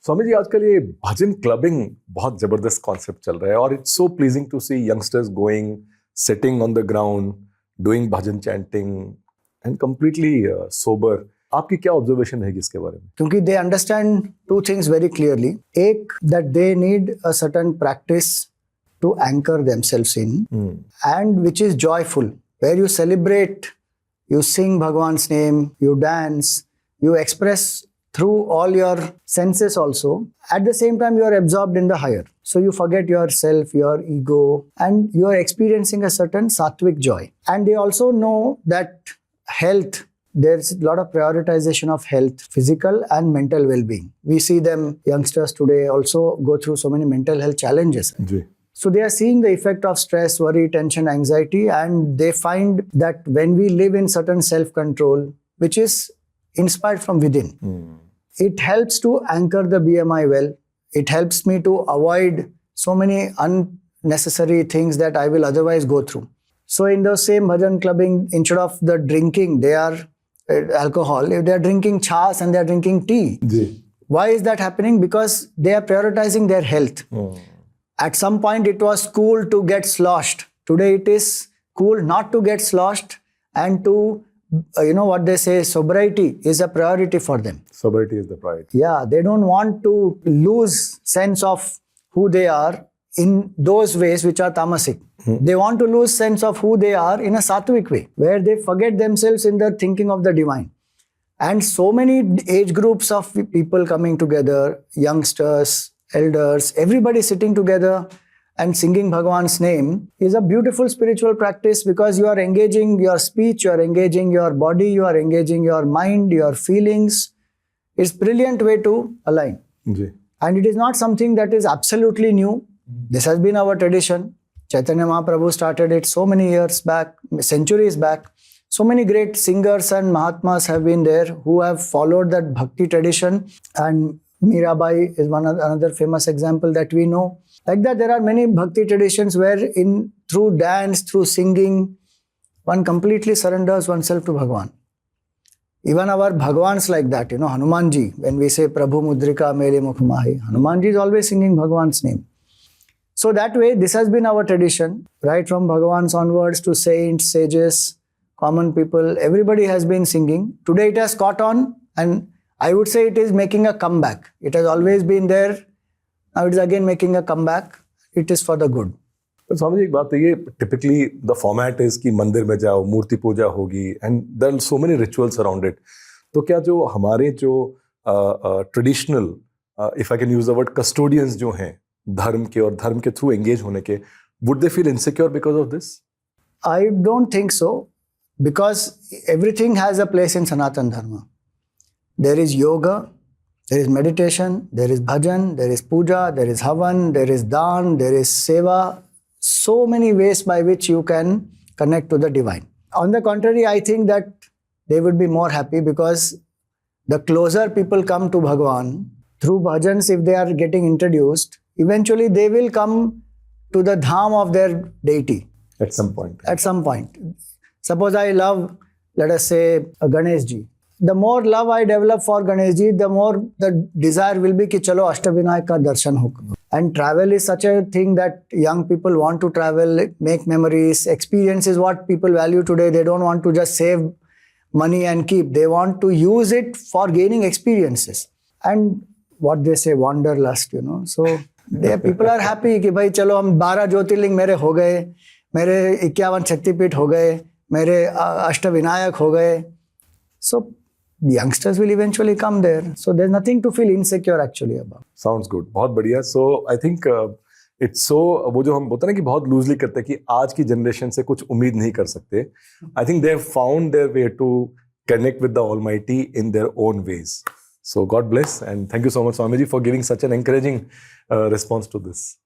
स्वामी जी, आजकल ये भजन क्लबिंग बहुत जबरदस्त कॉन्सेप्ट चल रहा है और it's so pleasing to see youngsters going, sitting on the ground, doing bhajan chanting and completely sober. आपकी क्या ऑब्जर्वेशन है इसके बारे में? क्योंकि they understand two things very clearly. एक, that they need a certain practice to anchor themselves in, and which is joyful, where you celebrate, you sing Bhagwan's name, you dance, you express through all your senses also. At the same time, you are absorbed in the higher. So you forget yourself, your ego, and you are experiencing a certain Sattvic joy. And they also know that health, there's a lot of prioritization of health, physical and mental well-being. We see them, youngsters today also go through so many mental health challenges. So they are seeing the effect of stress, worry, tension, anxiety, and they find that when we live in certain self-control, which is inspired from within, it helps to anchor the BMI well. It helps me to avoid so many unnecessary things that I will otherwise go through. So in the same bhajan clubbing, instead of the drinking, they are alcohol, if they are drinking chas and they are drinking tea. Why is that happening? Because they are prioritizing their health. At some point, it was cool to get sloshed. Today, it is cool not to get sloshed and to, what they say, sobriety is a priority for them. Sobriety is the priority. Yeah, they don't want to lose sense of who they are in those ways which are tamasic. They want to lose sense of who they are in a sattvic way, where they forget themselves in the thinking of the divine. And so many age groups of people coming together, youngsters, elders, everybody sitting together and singing Bhagwan's name is a beautiful spiritual practice, because you are engaging your speech, you are engaging your body, you are engaging your mind, your feelings. It's a brilliant way to align. And it is not something that is absolutely new. This has been our tradition. Chaitanya Mahaprabhu started it so many years back, centuries back. So many great singers and Mahatmas have been there who have followed that bhakti tradition, and Mirabai is another famous example that we know. Like that, there are many bhakti traditions where through dance, through singing, one completely surrenders oneself to Bhagwan. Even our Bhagwans like that, Hanumanji, when we say Prabhu Mudrika Mere Mukh Mahi, Hanumanji is always singing Bhagwan's name. So that way, this has been our tradition, right from Bhagwans onwards to saints, sages, common people, everybody has been singing. Today it has caught on, and I would say it is making a comeback. It has always been there. Now it is again making a comeback. It is for the good. तो स्वामी जी, एक बात है, ये typically the format is कि मंदिर में जाओ, मूर्ति पूजा होगी, and there are so many rituals around it. तो क्या जो हमारे जो traditional, if I can use the word custodians जो हैं धर्म के और धर्म के through engage होने के, would they feel insecure because of this? I don't think so, because everything has a place in Sanatan Dharma. There is yoga, there is meditation, there is bhajan, there is puja, there is havan, there is dan, there is seva. So many ways by which you can connect to the divine. On the contrary, I think that they would be more happy, because the closer people come to Bhagwan through bhajans, if they are getting introduced, eventually they will come to the dham of their deity. At some point. At some point. Suppose I love, let us say, Ganesh ji. The more love I develop for Ganesh ji, the more the desire will be कि चलो अष्टविनायक का दर्शन हो. And travel is such a thing that young people want to travel, make memories. Experience is what people value today. They don't want to just save money and keep. They want to use it for gaining experiences. And what they say, wanderlust, So people are happy कि भाई चलो हम 12 ज्योतिर्लिंग मेरे हो गए, मेरे 51 शक्तिपीठ हो गए, मेरे अष्टविनायक हो गए. So the youngsters will eventually come there. So there's nothing to feel insecure actually about. Sounds good. बहुत बढ़िया. So I think it's so, वो जो हम बोलते हैं ना कि बहुत लूजली करते हैं कि आज की जनरेशन से कुछ उम्मीद नहीं कर सकते. I think they have found their way to connect with the Almighty in their own ways. So God bless, and thank you so much, Swamiji, for giving such an encouraging response to this.